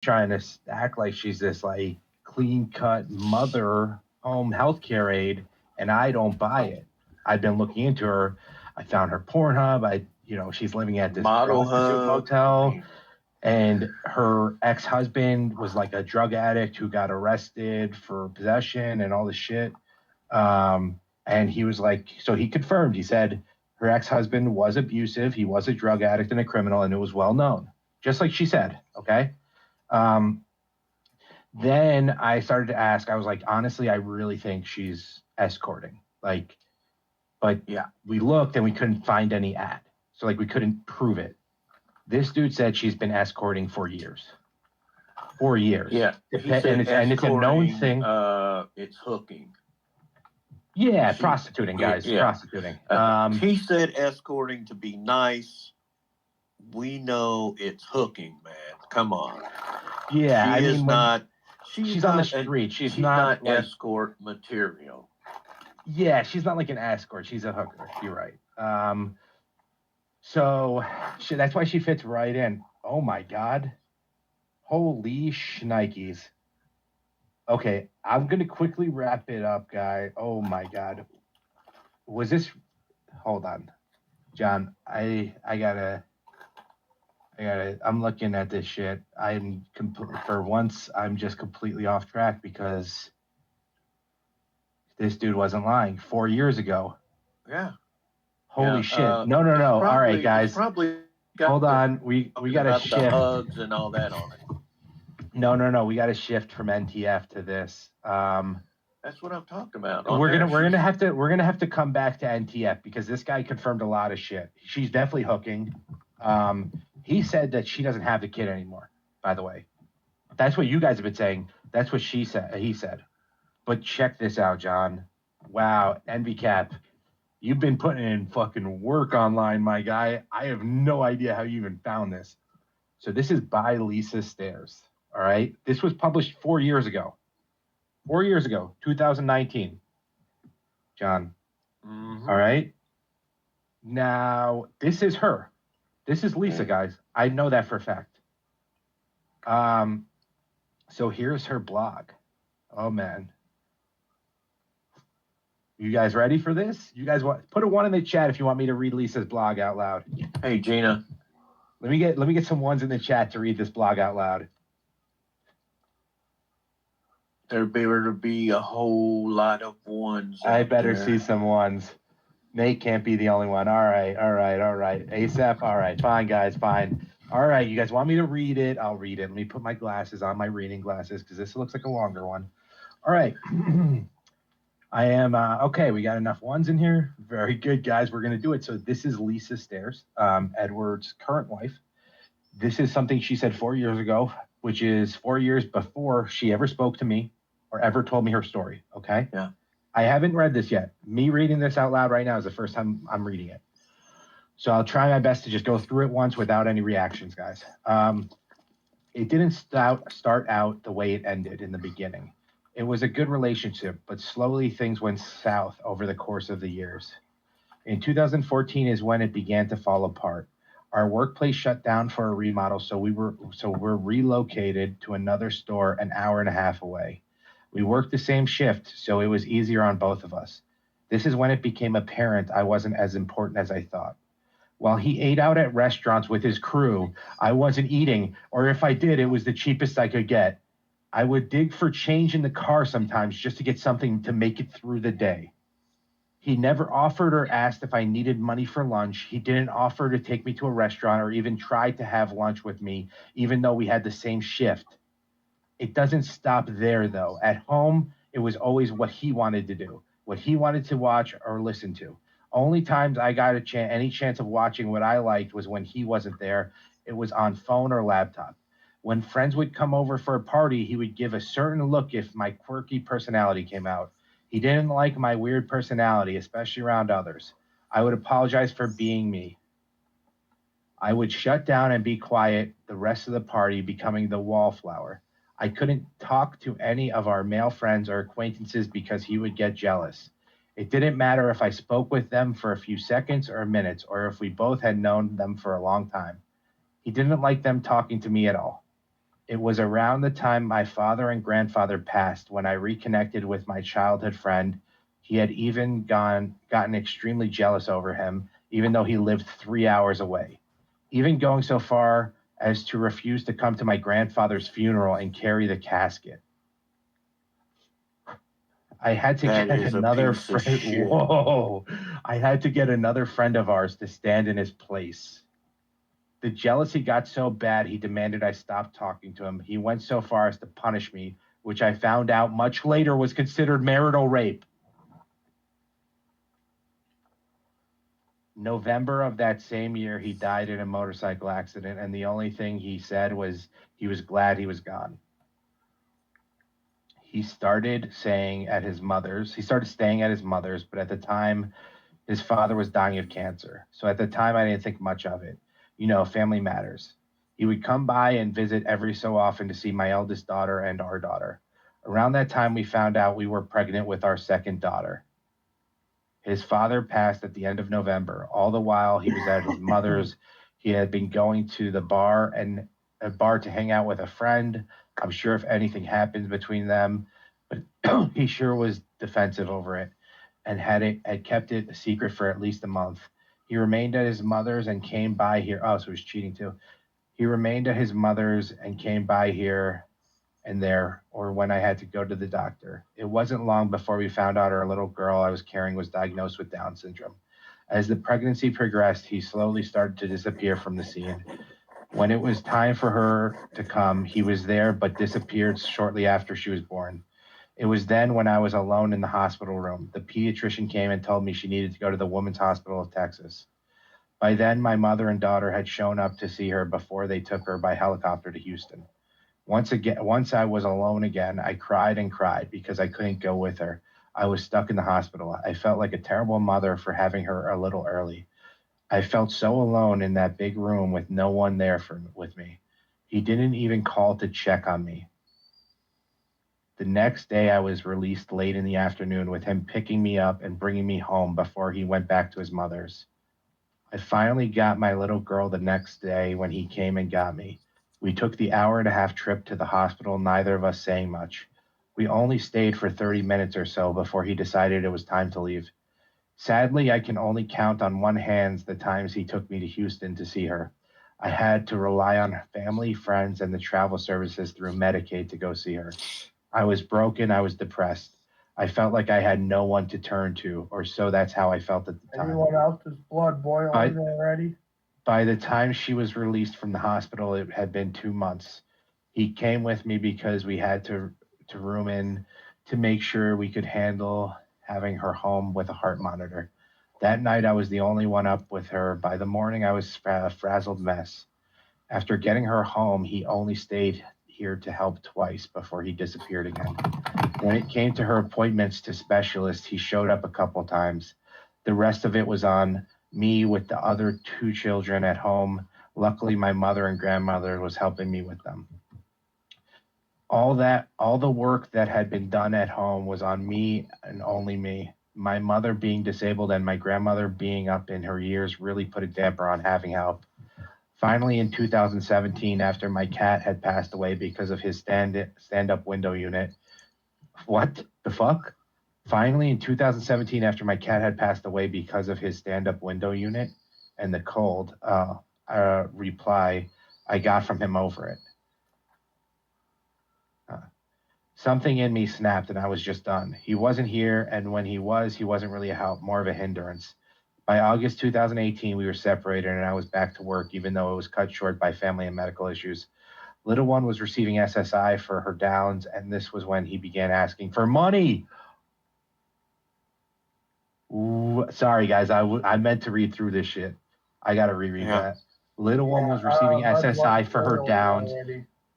trying to act like she's this like clean cut mother home healthcare aide, and I don't buy it. I've been looking into her. I found her Pornhub. She's living at this Model prostitute Hub. motel, and her ex-husband was like a drug addict who got arrested for possession and all this shit. And he was like, so he confirmed. He said her ex-husband was abusive. He was a drug addict and a criminal, and it was well known, just like she said. Okay. Um, then I started to ask. I was like, honestly, I really think she's escorting. Like, but Yeah. we looked and we couldn't find any ad, so like we couldn't prove it. This dude said she's been escorting for years. 4 years. Yeah. He said And it's a known escorting, thing. it's hooking. Yeah, prostituting, guys. Yeah. Prostituting. He said escorting to be nice. We know it's hooking, man. Come on. Yeah, she's not on the street. She's not like, escort material. Yeah, she's not like an escort. She's a hooker. You're right. So that's why she fits right in. Oh my God. Holy shnikes. Okay, I'm gonna quickly wrap it up, guy. Oh my God. Was this? Hold on, John. I gotta. I'm looking at this shit. For once, I'm just completely off track because this dude wasn't lying 4 years ago. Yeah. Holy shit. No. All right, guys. Hold on. We got to shift. The hugs and all that on it. No. We got to shift from NTF to this. That's what I'm talking about. We're gonna have to come back to NTF because this guy confirmed a lot of shit. She's definitely hooking. He said that she doesn't have the kid anymore, by the way. That's what you guys have been saying. That's what he said. But check this out, John. Wow, Envy Cap. You've been putting in fucking work online, my guy. I have no idea how you even found this. So this is by Lisa Staires. All right. This was published 4 years ago. 4 years ago, 2019. John. Mm-hmm. All right. Now, this is her. This is Lisa, guys. I know that for a fact. So here's her blog. Oh man. You guys ready for this? You guys put a 1 in the chat if you want me to read Lisa's blog out loud. Hey Gina. Let me get some 1s in the chat to read this blog out loud. There better be a whole lot of 1s. I better see some 1s. Nate can't be the only one. All right. ASAP. All right. Fine, guys. Fine. All right. You guys want me to read it? I'll read it. Let me put my glasses on, my reading glasses, because this looks like a longer one. All right. I am, okay. We got enough 1s in here. Very good, guys. We're going to do it. So this is Lisa Staires, Edward's current wife. This is something she said 4 years ago, which is 4 years before she ever spoke to me or ever told me her story. Okay. Yeah. I haven't read this yet. Me reading this out loud right now is the first time I'm reading it. So I'll try my best to just go through it once without any reactions, guys. It didn't start out the way it ended in the beginning. It was a good relationship, but slowly things went south over the course of the years. In 2014 is when it began to fall apart. Our workplace shut down for a remodel, so we're relocated to another store an hour and a half away. We worked the same shift, so it was easier on both of us. This is when it became apparent I wasn't as important as I thought. While he ate out at restaurants with his crew, I wasn't eating, or if I did, it was the cheapest I could get. I would dig for change in the car sometimes just to get something to make it through the day. He never offered or asked if I needed money for lunch. He didn't offer to take me to a restaurant or even try to have lunch with me, even though we had the same shift. It doesn't stop there, though. At home, it was always what he wanted to do, what he wanted to watch or listen to. Only times I got any chance of watching what I liked was when he wasn't there. It was on phone or laptop. When friends would come over for a party, he would give a certain look if my quirky personality came out. He didn't like my weird personality, especially around others. I would apologize for being me. I would shut down and be quiet the rest of the party, becoming the wallflower. I couldn't talk to any of our male friends or acquaintances because he would get jealous. It didn't matter if I spoke with them for a few seconds or minutes, or if we both had known them for a long time. He didn't like them talking to me at all. It was around the time my father and grandfather passed when I reconnected with my childhood friend. He had even gotten extremely jealous over him, even though he lived 3 hours away, even going so far as to refuse to come to my grandfather's funeral and carry the casket. I had to That get is a another piece of friend. shit. Whoa. I had to get another friend of ours to stand in his place. The jealousy got so bad he demanded I stop talking to him. He went so far as to punish me, which I found out much later was considered marital rape. November of that same year, he died in a motorcycle accident, and the only thing he said was he was glad he was gone. He started staying at his mother's, but at the time, his father was dying of cancer. So at the time, I didn't think much of it. You know, family matters. He would come by and visit every so often to see my eldest daughter and our daughter. Around that time, we found out we were pregnant with our second daughter. His father passed at the end of November. All the while he was at his mother's, he had been going to the bar and a bar to hang out with a friend. I'm sure if anything happened between them, but he sure was defensive over it and had kept it a secret for at least a month. He remained at his mother's and came by here. Oh, so he was cheating too. He remained at his mother's and came by here and there, or when I had to go to the doctor. It wasn't long before we found out our little girl I was carrying was diagnosed with Down syndrome. As the pregnancy progressed, he slowly started to disappear from the scene. When it was time for her to come, he was there but disappeared shortly after she was born. It was then when I was alone in the hospital room. The pediatrician came and told me she needed to go to the Women's Hospital of Texas. By then, my mother and daughter had shown up to see her before they took her by helicopter to Houston. Once I was alone again, I cried and cried because I couldn't go with her. I was stuck in the hospital. I felt like a terrible mother for having her a little early. I felt so alone in that big room with no one there with me. He didn't even call to check on me. The next day, I was released late in the afternoon with him picking me up and bringing me home before he went back to his mother's. I finally got my little girl the next day when he came and got me. We took the hour-and-a-half trip to the hospital, neither of us saying much. We only stayed for 30 minutes or so before he decided it was time to leave. Sadly, I can only count on one hand the times he took me to Houston to see her. I had to rely on family, friends, and the travel services through Medicaid to go see her. I was broken. I was depressed. I felt like I had no one to turn to, or so that's how I felt at the time. Anyone else's blood boiling already? By the time she was released from the hospital, it had been 2 months. He came with me because we had to room in to make sure we could handle having her home with a heart monitor. That night, I was the only one up with her. By the morning, I was a frazzled mess. After getting her home, he only stayed here to help twice before he disappeared again. When it came to her appointments to specialists, he showed up a couple times. The rest of it was on me with the other two children at home. Luckily, my mother and grandmother was helping me with them. All the work that had been done at home was on me and only me. My mother being disabled and my grandmother being up in her years really put a damper on having help. Finally, in 2017, after my cat had passed away because of his stand-up window unit. What the fuck? Finally, in 2017, after my cat had passed away because of his stand-up window unit and the cold reply I got from him over it. Something in me snapped and I was just done. He wasn't here, and when he wasn't really a help, more of a hindrance. By August 2018, we were separated and I was back to work, even though it was cut short by family and medical issues. Little one was receiving SSI for her downs, and this was when he began asking for money. Ooh, sorry, guys. I meant to read through this shit. I got to reread that. Little one was receiving SSI for her downs,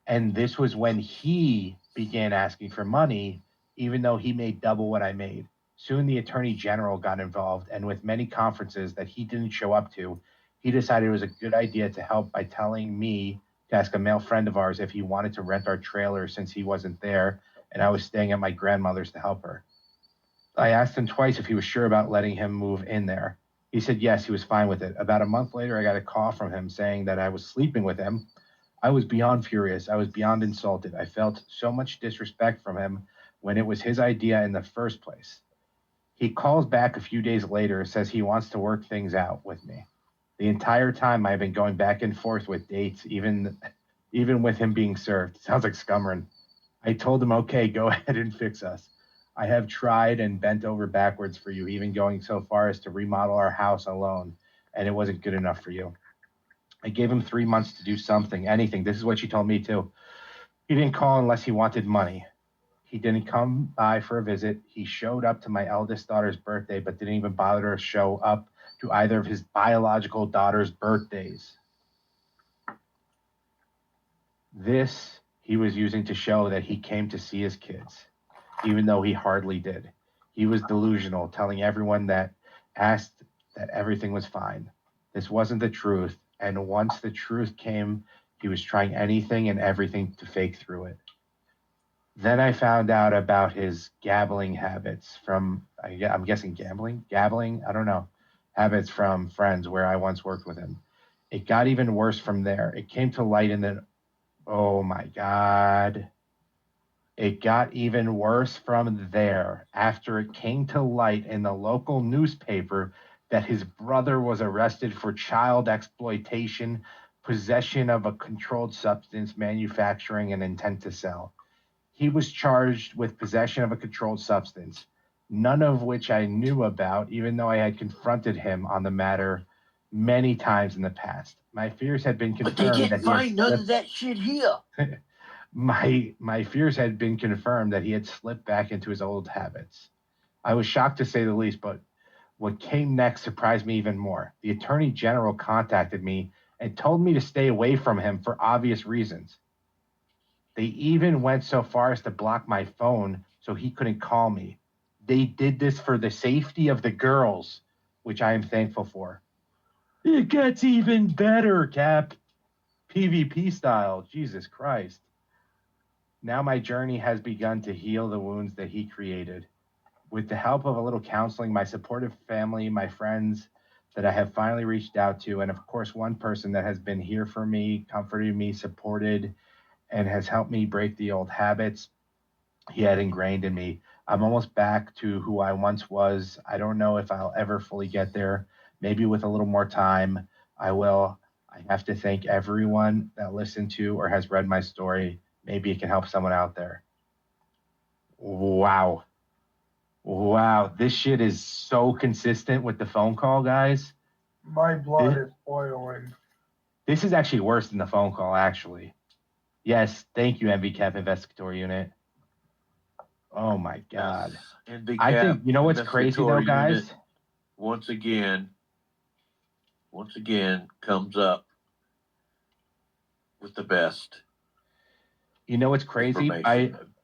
and this was when he began asking for money, even though he made double what I made. Soon the Attorney General got involved, and with many conferences that he didn't show up to, he decided it was a good idea to help by telling me to ask a male friend of ours if he wanted to rent our trailer since he wasn't there, and I was staying at my grandmother's to help her. I asked him twice if he was sure about letting him move in there. He said yes, he was fine with it. About a month later, I got a call from him saying that I was sleeping with him. I was beyond furious. I was beyond insulted. I felt so much disrespect from him when it was his idea in the first place. He calls back a few days later, says he wants to work things out with me. The entire time I've been going back and forth with dates, even with him being served. Sounds like Scummerin. I told him, okay, go ahead and fix us. I have tried and bent over backwards for you, even going so far as to remodel our house alone, and it wasn't good enough for you. I gave him 3 months to do something, anything. This is what she told me too. He didn't call unless he wanted money. He didn't come by for a visit. He showed up to my eldest daughter's birthday, but didn't even bother to show up to either of his biological daughter's birthdays. This he was using to show that he came to see his kids, even though he hardly did. He was delusional, telling everyone that asked that everything was fine. This wasn't the truth, and once the truth came, he was trying anything and everything to fake through it. Then I found out about his gabbling habits from, I'm guessing gabbling, I don't know, habits from friends where I once worked with him. It got even worse from there. It came to light in the, oh my God. It got even worse from there after it came to light in the local newspaper that his brother was arrested for child exploitation, possession of a controlled substance, manufacturing, and intent to sell. He was charged with possession of a controlled substance, none of which I knew about, even though I had confronted him on the matter many times in the past. My fears had been But they confirmed didn't that he had find none of slipped. that shit here. My fears had been confirmed that he had slipped back into his old habits. I was shocked to say the least, but what came next surprised me even more. The Attorney General contacted me and told me to stay away from him for obvious reasons. They even went so far as to block my phone so he couldn't call me. They did this for the safety of the girls, which I am thankful for. It gets even better, Cap. PvP style. Jesus Christ. Now my journey has begun to heal the wounds that he created. With the help of a little counseling, my supportive family, my friends that I have finally reached out to, and of course, one person that has been here for me, comforted me, supported, and has helped me break the old habits he had ingrained in me. I'm almost back to who I once was. I don't know if I'll ever fully get there. Maybe with a little more time, I will. I have to thank everyone that listened to or has read my story. Maybe it can help someone out there. Wow. Wow. This shit is so consistent with the phone call, guys. My blood is boiling. This is actually worse than the phone call, actually. Yes, thank you, MVCAP Investigatory Unit. Oh my God. Yes. NBCAP I think, you know what's crazy though, guys? Unit, once again comes up with the best. You know what's crazy?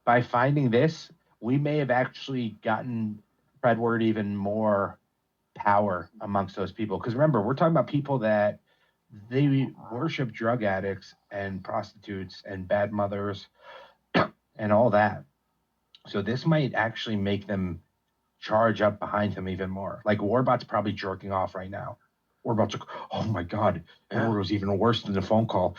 By finding this, we may have actually gotten Fredward even more power amongst those people. Because remember, we're talking about people that they worship drug addicts and prostitutes and bad mothers and all that. So this might actually make them charge up behind him even more. Like Warbot's probably jerking off right now. Warbot's like, oh my God, Edward was even worse than the phone call.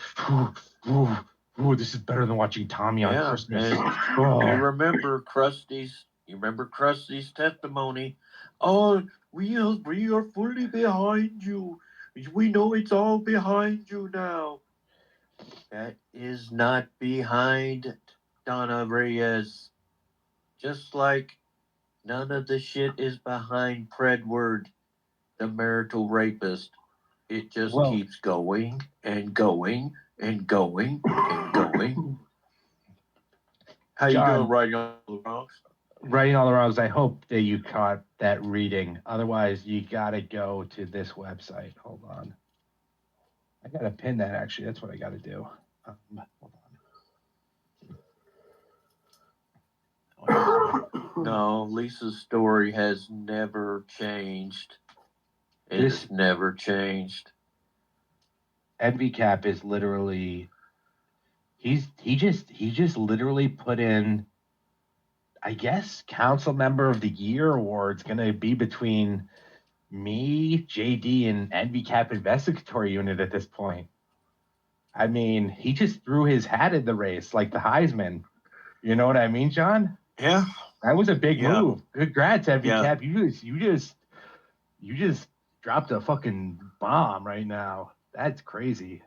Ooh, this is better than watching Tommy on Christmas. You remember Krusty's testimony. Oh, we are fully behind you. We know it's all behind you now. That is not behind Donna Reyes. Just like none of the shit is behind Predward, the marital rapist. It just keeps going and going and going and going. How you doing, Writing All the Wrongs? Writing All the Wrongs, I hope that you caught that reading. Otherwise, you got to go to this website. Hold on. I got to pin that, actually. That's what I got to do. Hold on. No, Lisa's story has never changed. It has never changed. NVCAP is literally... He just literally put in, I guess, Council Member of the Year award's going to be between me, JD, and NVCAP Investigatory Unit at this point. I mean, he just threw his hat in the race like the Heisman. You know what I mean, John? Yeah. That was a big Yeah. move. Congrats, Heavy Yeah. Cap. You just dropped a fucking bomb right now. That's crazy.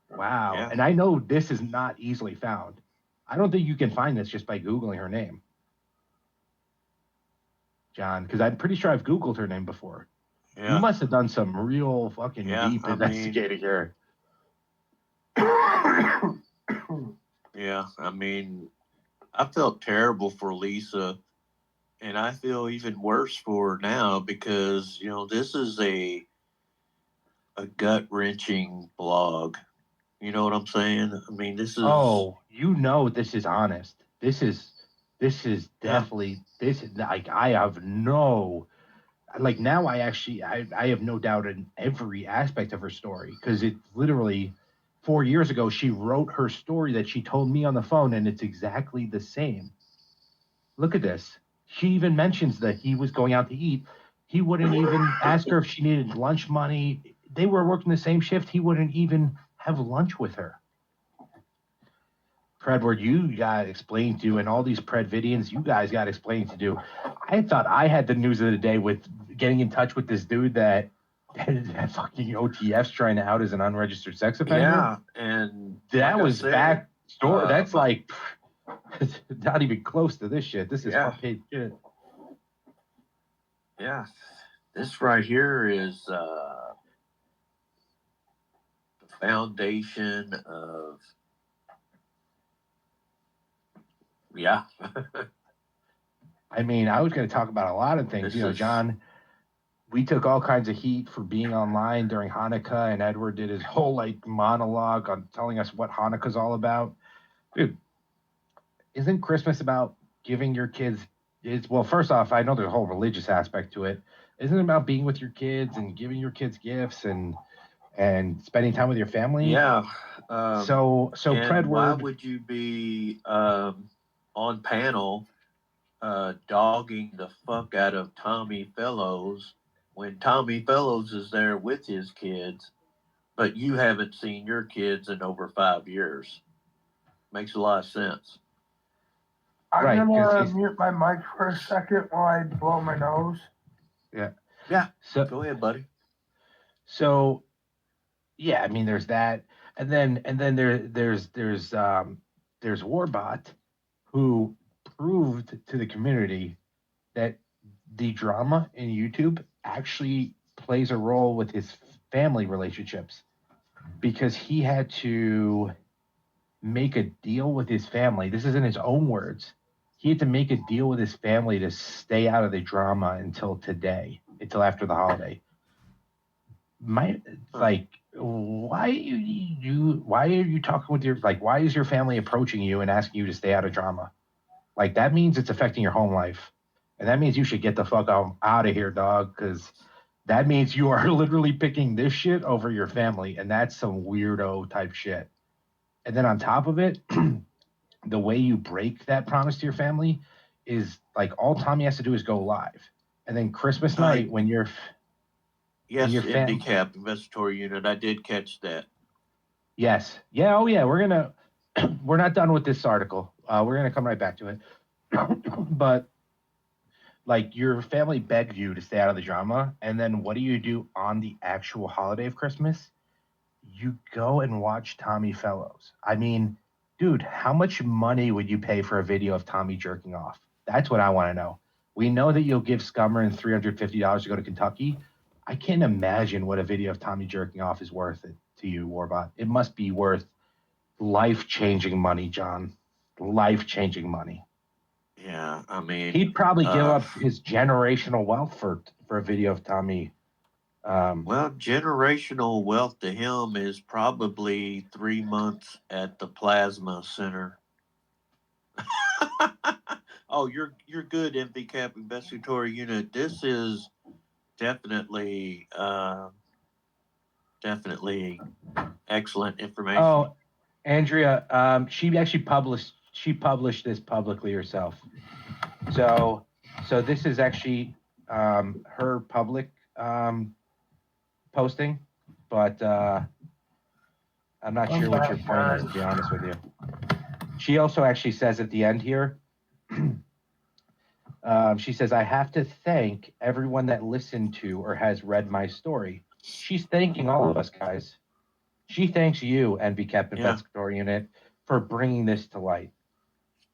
Wow. Yeah. And I know this is not easily found. I don't think you can find this just by Googling her name, John, because I'm pretty sure I've Googled her name before. Yeah. You must have done some real fucking Yeah, deep I mean- investigating here. Yeah. I mean, I felt terrible for Lisa, and I feel even worse for her now because, this is a gut wrenching blog. You know what I'm saying? I mean, this is. Oh, you know this is honest. This is Yeah. definitely this is like I have no like now I have no doubt in every aspect of her story because it's literally 4 years ago she wrote her story that she told me on the phone and it's exactly the same. Look at this. She even mentions that he was going out to eat. He wouldn't even ask her if she needed lunch money. They were working the same shift. He wouldn't even have lunch with her. Predward, you got explained to, and all these Predvidians, you guys got explained to do. I thought I had the news of the day with getting in touch with this dude that fucking OTF's trying to out as an unregistered sex offender. Yeah, and That like I was said, back story. That's but- like not even close to this shit. This is Yeah. front page shit. Yeah, this right here is the foundation of. Yeah. I mean, I was going to talk about a lot of things. This is- John, we took all kinds of heat for being online during Hanukkah, and Edward did his whole like monologue on telling us what Hanukkah's all about. Dude, isn't Christmas about giving your kids? Well, first off, I know there's a whole religious aspect to it. Isn't it about being with your kids and giving your kids gifts and spending time with your family? Yeah. So and Predward, why would you be on panel dogging the fuck out of Tommy Fellows when Tommy Fellows is there with his kids, but you haven't seen your kids in over 5 years? Makes a lot of sense. I'm Right, 'cause gonna he's- mute my mic for a second while I blow my nose. so Go ahead, buddy. So, yeah, I mean, there's that, and then there's Warbot, who proved to the community that the drama in YouTube actually plays a role with his family relationships, because he had to make a deal with his family. This is in his own words. He had to make a deal with his family to stay out of the drama until today, until after the holiday. Like, why are you talking with your, like, why is your family approaching you and asking you to stay out of drama? Like, that means it's affecting your home life, and that means you should get the fuck out of here, dog, because that means you are literally picking this shit over your family, and that's some weirdo type shit. And then on top of it, the way you break that promise to your family is like all Tommy has to do is go live, and then Christmas night when you're Yes, your fam- NDCAP investigatory unit. I did catch that. Yes. Yeah. Oh, yeah. We're not done with this article. We're gonna come right back to it. But like, your family begged you to stay out of the drama, and then what do you do on the actual holiday of Christmas? You go and watch Tommy Fellows. I mean, dude, how much money would you pay for a video of Tommy jerking off? That's what I want to know. We know that you'll give Scummer and $350 to go to Kentucky. I can't imagine what a video of Tommy jerking off is worth it to you, Warbot. It must be worth life-changing money, John. Life-changing money. Yeah, I mean, He'd probably give up his generational wealth for a video of Tommy. well, generational wealth to him is probably 3 months at the plasma center. Oh, you're good, MVCAP investigatory unit. This is definitely excellent information. Oh, Andrea, she actually published this publicly herself. So this is actually her public posting, but I'm not I'm sure what back, your point is, to guys. be honest with you. She also actually says at the end here, she says, I have to thank everyone that listened to or has read my story. She's thanking all of us, guys. She thanks you, NB Captain Yeah. Pet Story Unit, for bringing this to light.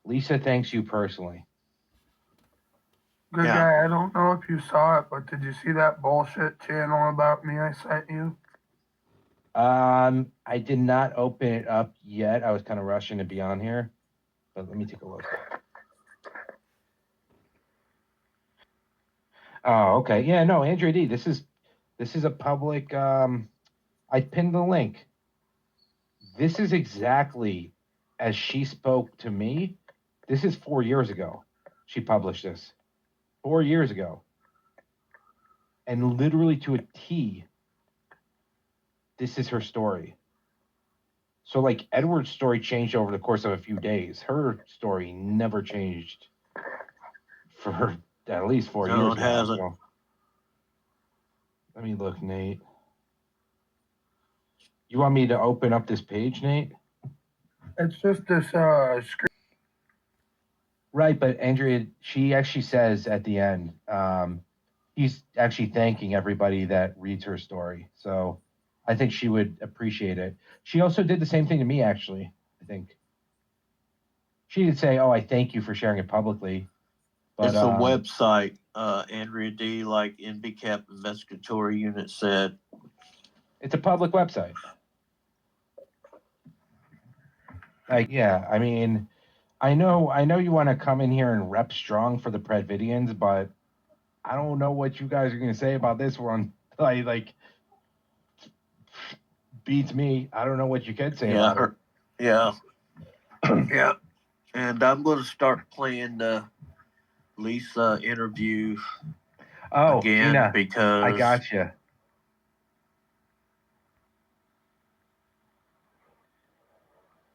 Lisa thanks you personally. Good Yeah. guy, I don't know if you saw it, but did you see that bullshit channel about me I sent you? I did not open it up yet. I was kind of rushing to be on here, but let me take a look. Oh, okay. Yeah, no, Andrea D. This is a public. I pinned the link. This is exactly as she spoke to me. This is 4 years ago. She published this 4 years ago, and literally to a T. This is her story. So, like, Edward's story changed over the course of a few days. Her story never changed for at least 4 No, years it now. hasn't. So, let me look, Nate. You want me to open up this page, Nate? It's just this screen. Right, but Andrea, she actually says at the end, he's actually thanking everybody that reads her story. So I think she would appreciate it. She also did the same thing to me, actually, I think. She did say, oh, I thank you for sharing it publicly. But It's a website, Andrea D., like NBCAP Investigatory Unit said. it's a public website. Like, yeah, I mean, I know you want to come in here and rep strong for the Predvidians, but I don't know what you guys are going to say about this one. Like beats me. I don't know what you can say about it. Yeah. Yeah. And I'm going to start playing the Lisa interview Oh, again Gina, because I got you.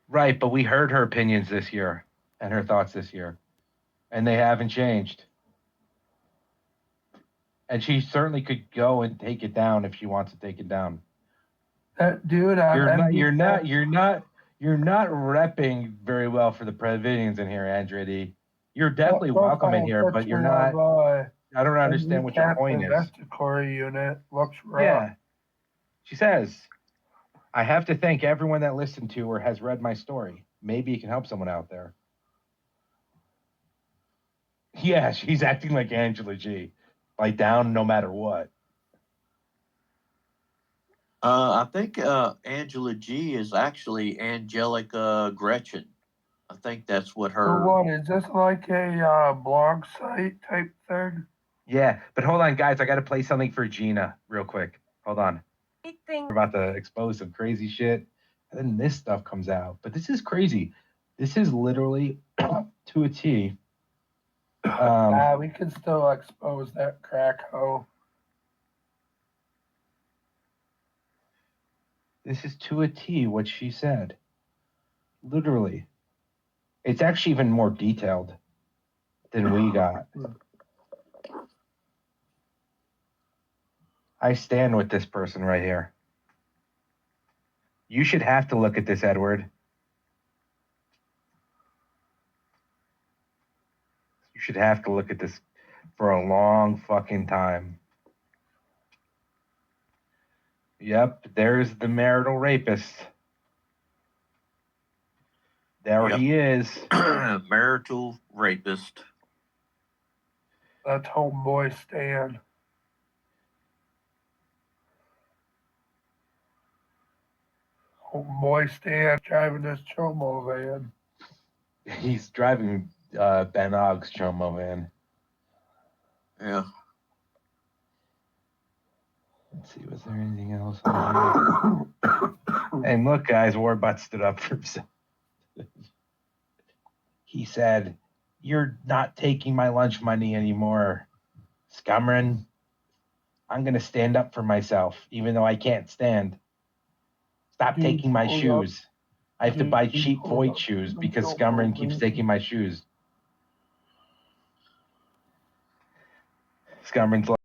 Right, but we heard her opinions this year and her thoughts this year, and they haven't changed. And she certainly could go and take it down if she wants to take it down. That dude on You're not repping very well for the Predvidians in here, Andretti. You're definitely welcome in here, but you're not. I don't understand what your point is. Investigatory Unit looks rough. Yeah, she says, I have to thank everyone that listened to or has read my story. Maybe it can help someone out there. Yeah, she's acting like Angela G. Like down no matter what. I think Angela G is actually Angelica Gretchen. I think that's what So her. what, is this like a blog site type thing? Yeah, but hold on, guys. I got to play something for Gina real quick. Hold on. We're about to expose some crazy shit. And then this stuff comes out. But this is crazy. This is literally to a T. We can still expose that crack hoe. This is to a T what she said. Literally. It's actually even more detailed than we got. I stand with this person right here. You should have to look at this, Edward. You should have to look at this for a long fucking time. Yep, there's the marital rapist. There he is. Marital rapist. That's homeboy Stan. Homeboy Stan driving this chomo van. He's driving Ben Ogg's chomo van. Yeah. Let's see, was there anything else on here? And look, guys, Warbutt stood up for himself. He said, you're not taking my lunch money anymore, Scumrin. I'm going to stand up for myself, even though I can't stand. Stop taking my shoes. I have to buy cheap Void shoes because Scumrin keeps taking my shoes. Scumrin's like,